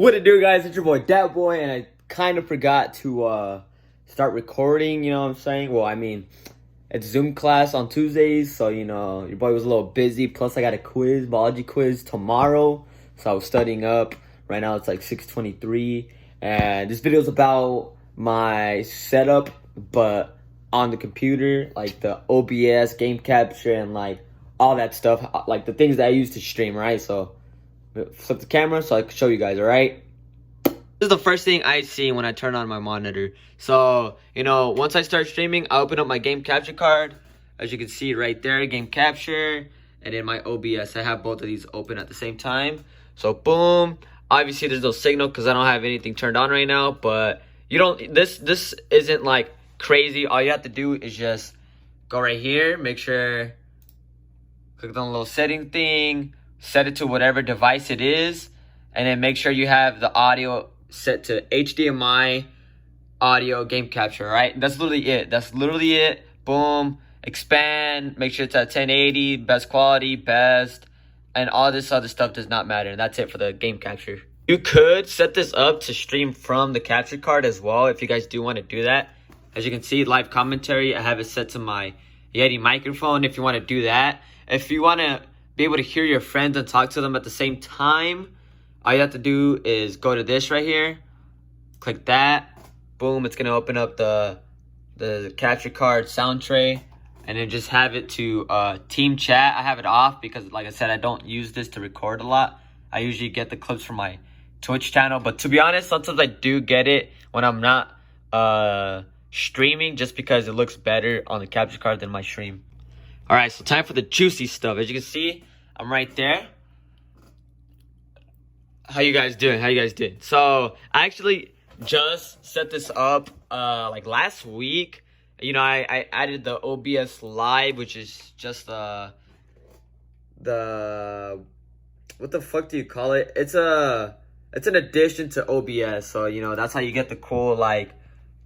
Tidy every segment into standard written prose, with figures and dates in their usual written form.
What it do, guys? It's your boy Datboii'S, and I kind of forgot to start recording, you know what I'm saying? Well, I mean, it's Zoom class on Tuesdays, so, you know, your boy was a little busy. Plus, I got a quiz, biology quiz tomorrow, so I was studying up. Right now, it's like 6:23, and this video is about my setup, but on the computer, like the OBS, game capture, and, like, all that stuff, like the things that I use to stream, right? So flip the camera so I can show you guys, alright? This is the first thing I see when I turn on my monitor. So, you know, once I start streaming, I open up my game capture card. As you can see right there, game capture, and then my OBS. I have both of these open at the same time. So, boom. Obviously, there's no signal because I don't have anything turned on right now. But you don't. This isn't like crazy. All you have to do is just go right here, make sure, click on the little setting thing, set it to whatever device it is, and then make sure you have the audio set to HDMI audio game capture, right? That's literally it. That's literally it. Boom. Expand. Make sure it's at 1080, best quality, best, and all this other stuff does not matter. And that's it for the game capture. You could set this up to stream from the capture card as well if you guys do want to do that. As you can see, live commentary, I have it set to my Yeti microphone if you want to do that. If you want to be able to hear your friends and talk to them at the same time, all you have to do is go to this right here, click that, boom, it's gonna open up the capture card sound tray, and then just have it to team chat. I have it off because, like I said, I don't use this to record a lot. I usually get the clips from my Twitch channel, but to be honest, sometimes I do get it when I'm not streaming, just because it looks better on the capture card than my stream. All right, so time for the juicy stuff. As you can see, I'm right there. How you guys doing? How you guys doing? So I actually just set this up like last week. You know, I added the OBS Live, which is just the what the fuck do you call it? It's an addition to OBS. So, you know, that's how you get the cool like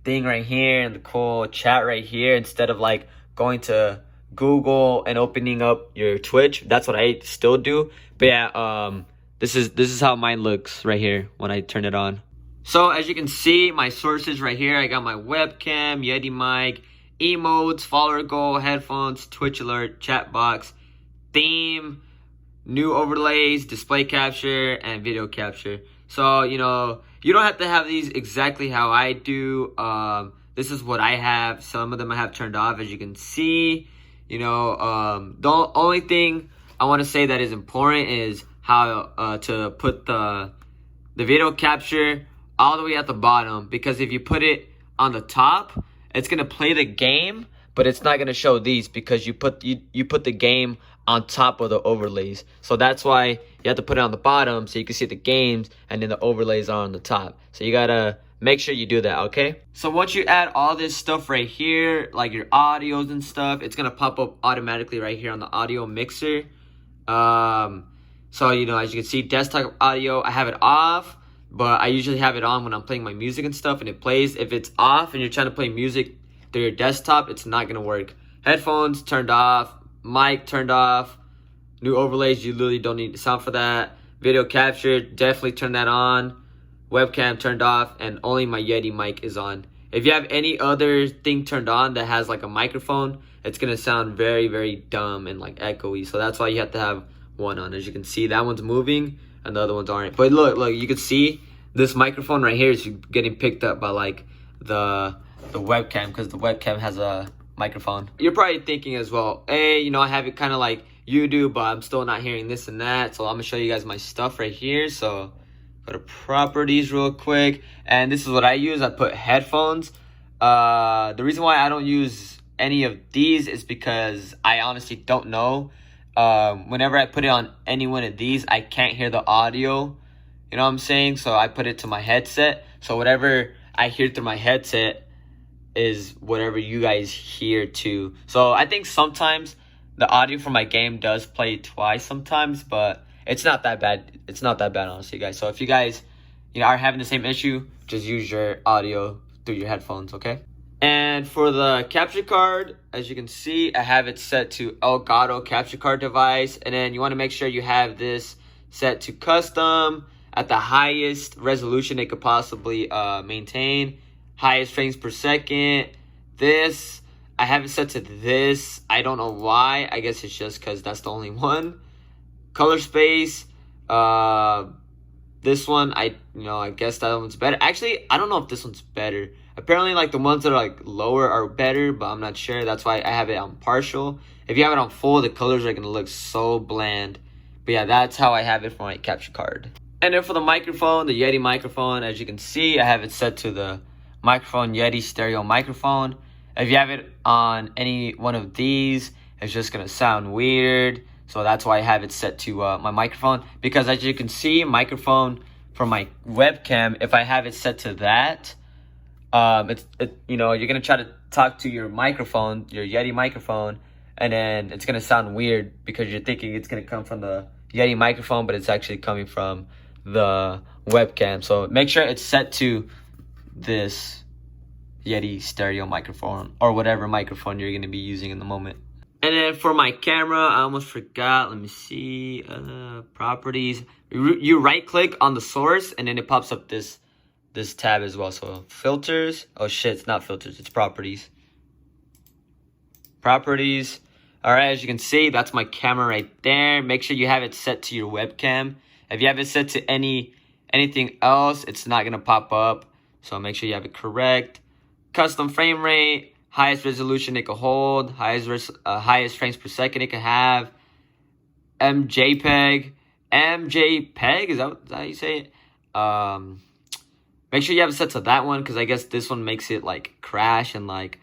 thing right here and the cool chat right here, instead of like going to Google and opening up your Twitch. That's what I still do. But yeah, this is how mine looks right here when I turn it on. So as you can see, my sources right here, I got my webcam, Yeti mic, emotes, follower goal, headphones, Twitch alert, chat box, theme, new overlays, display capture, and video capture. So, you know, you don't have to have these exactly how I do. This is what I have. Some of them I have turned off, as you can see. You know, the only thing I want to say that is important is how to put the video capture all the way at the bottom, because if you put it on the top, it's gonna play the game, but it's not gonna show these because you put the game on top of the overlays. So that's why you have to put it on the bottom so you can see the games, and then the overlays are on the top. So you gotta make sure you do that, okay? So once you add all this stuff right here, like your audios and stuff, it's gonna pop up automatically right here on the audio mixer. So, you know, as you can see, desktop audio, I have it off, but I usually have it on when I'm playing my music and stuff, and it plays. If it's off and you're trying to play music through your desktop, it's not gonna work. Headphones turned off, mic turned off, new overlays, you literally don't need sound for that. Video capture, definitely turn that on. Webcam turned off, and only my Yeti mic is on. If you have any other thing turned on that has like a microphone, it's gonna sound very, very dumb and like echoey. So that's why you have to have one on. As you can see, that one's moving and the other ones aren't. But look, you can see this microphone right here is getting picked up by like the webcam, because the webcam has a microphone. You're probably thinking as well, hey, you know, I have it kind of like you do, but I'm still not hearing this and that. So I'm gonna show you guys my stuff right here. So go to properties real quick, and this is what I use. I put headphones. The reason why I don't use any of these is because I honestly don't know. Whenever I put it on any one of these, I can't hear the audio. You know what I'm saying? So I put it to my headset. So whatever I hear through my headset is whatever you guys hear too. So I think sometimes the audio from my game does play twice sometimes, but it's not that bad. It's not that bad, honestly, guys. So if you guys, you know, are having the same issue, just use your audio through your headphones, okay? And for the capture card, as you can see, I have it set to Elgato capture card device. And then you want to make sure you have this set to custom. at the highest resolution it could possibly maintain. Highest frames per second. This, I have it set to this. I don't know why. I guess it's just because that's the only one. Color space. This one, I guess that one's better. Actually, I don't know if this one's better. Apparently, like, the ones that are, like, lower are better, but I'm not sure. That's why I have it on partial. If you have it on full, the colors are going to look so bland. But yeah, that's how I have it for my capture card. And then for the microphone, the Yeti microphone, as you can see, I have it set to the microphone Yeti stereo microphone. If you have it on any one of these, it's just going to sound weird. So that's why I have it set to my microphone. Because as you can see, microphone for my webcam, if I have it set to that, you're gonna try to talk to your microphone, your Yeti microphone, and then it's gonna sound weird because you're thinking it's gonna come from the Yeti microphone, but it's actually coming from the webcam. So make sure it's set to this Yeti stereo microphone or whatever microphone you're gonna be using in the moment. And then for my camera, I almost forgot. Let me see. Properties. You right click on the source and then it pops up this tab as well. So filters. Oh shit, it's not filters, it's properties. Properties. Alright, as you can see, that's my camera right there. Make sure you have it set to your webcam. If you have it set to anything else, it's not gonna pop up. So make sure you have it correct. Custom frame rate, highest resolution it can hold, highest frames per second it can have. MJPEG, is that how you say it? Make sure you have it set to that one because I guess this one makes it like crash and like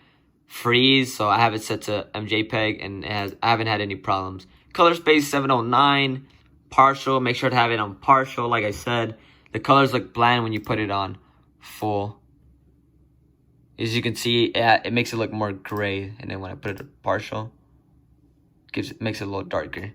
freeze. So I have it set to MJPEG and I haven't had any problems. Color space 709, partial. Make sure to have it on partial. Like I said, the colors look bland when you put it on full. As you can see, it makes it look more gray, and then when I put it on partial, makes it a little darker.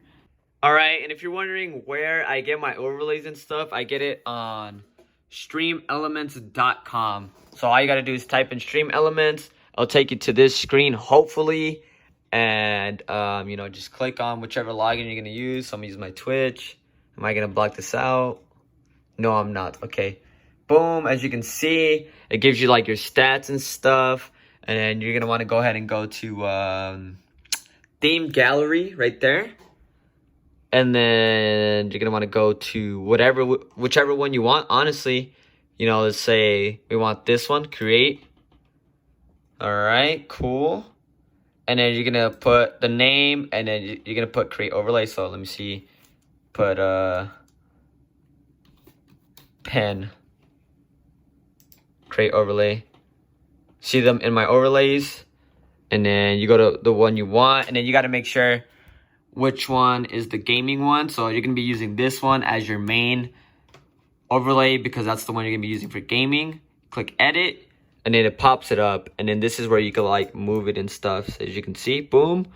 All right, and if you're wondering where I get my overlays and stuff, I get it on streamelements.com. So all you gotta do is type in Stream Elements. I'll take you to this screen, hopefully, and just click on whichever login you're gonna use. So I'm gonna use my Twitch. Am I gonna block this out? No, I'm not. Okay. Boom, as you can see, it gives you like your stats and stuff, and then you're gonna want to go ahead and go to theme gallery right there, and then you're gonna want to go to whichever one you want. Honestly, let's say we want this one, create. All right, cool. And then you're gonna put the name, and then you're gonna put create overlay. So let me see, put pen. Create overlay. See them in my overlays, and then you go to the one you want, and then you got to make sure which one is the gaming one. So you're gonna be using this one as your main overlay because that's the one you're gonna be using for gaming. Click edit, and then it pops it up, and then this is where you can like move it and stuff. So as you can see, boom.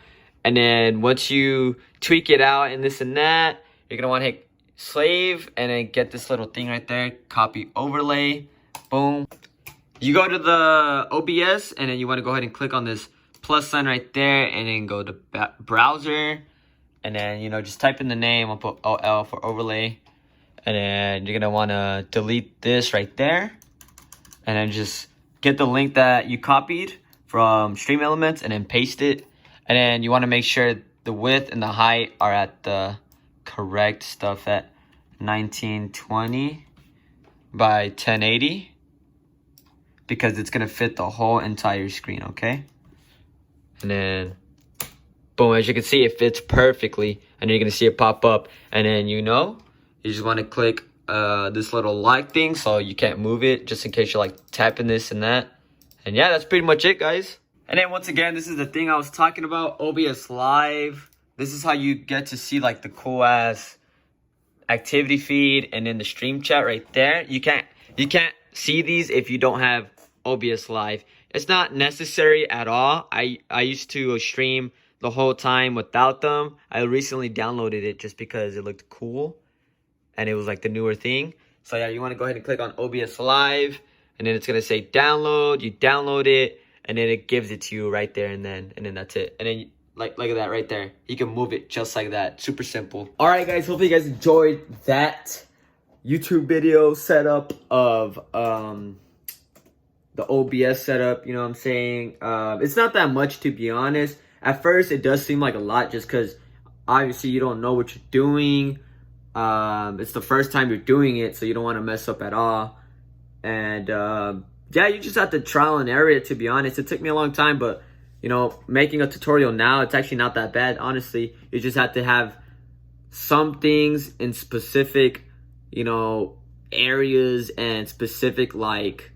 And then once you tweak it out and this and that, you're gonna want to hit save, and then get this little thing right there, copy overlay, boom. You go to the OBS, and then you want to go ahead and click on this plus sign right there, and then go to browser, and then just type in the name. I'll put OL for overlay, and then you're gonna want to delete this right there, and then just get the link that you copied from Stream Elements and then paste it, and then you want to make sure the width and the height are at the correct stuff at 1920 by 1080. Because it's going to fit the whole entire screen, okay? And then, boom, as you can see, it fits perfectly. And you're going to see it pop up. And then, you just want to click this little like thing so you can't move it, just in case you're, like, tapping this and that. And, yeah, that's pretty much it, guys. And then, once again, this is the thing I was talking about, OBS Live. This is how you get to see, like, the cool-ass activity feed and then the stream chat right there. You can't see these if you don't have OBS Live. It's not necessary at all. I used to stream the whole time without them. I recently downloaded it just because it looked cool and it was like the newer thing. So yeah, you want to go ahead and click on OBS Live, and then it's gonna say download. You download it, and then it gives it to you right there, and then that's it. And then like look at that right there. You can move it just like that. Super simple. All right, guys. Hopefully you guys enjoyed that. YouTube video setup of the OBS setup, you know what I'm saying? It's not that much, to be honest. At first, it does seem like a lot just because obviously you don't know what you're doing. It's the first time you're doing it, so you don't want to mess up at all. And yeah, you just have to trial and error it, to be honest. It took me a long time, but you know, making a tutorial now, it's actually not that bad, honestly. You just have to have some things in specific, you know, areas and specific, like,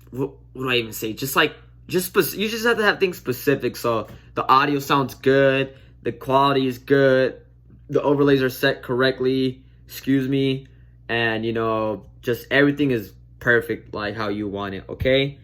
what do I even say? You just have to have things specific. So the audio sounds good, the quality is good, the overlays are set correctly, excuse me, and you know, just everything is perfect like how you want it, okay?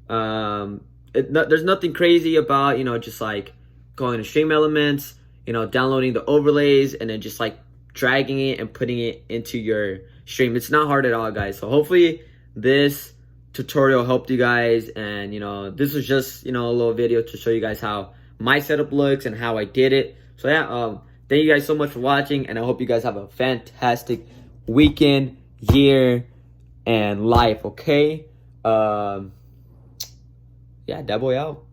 There's nothing crazy about, you know, just like going to Stream Elements, you know, downloading the overlays and then just like dragging it and putting it into your stream. It's not hard at all, guys. So hopefully this tutorial helped you guys, and you know, this was just, you know, a little video to show you guys how my setup looks and how I did it. So yeah, thank you guys so much for watching, and I hope you guys have a fantastic weekend, year, and life, okay? Yeah, Datboii'S out.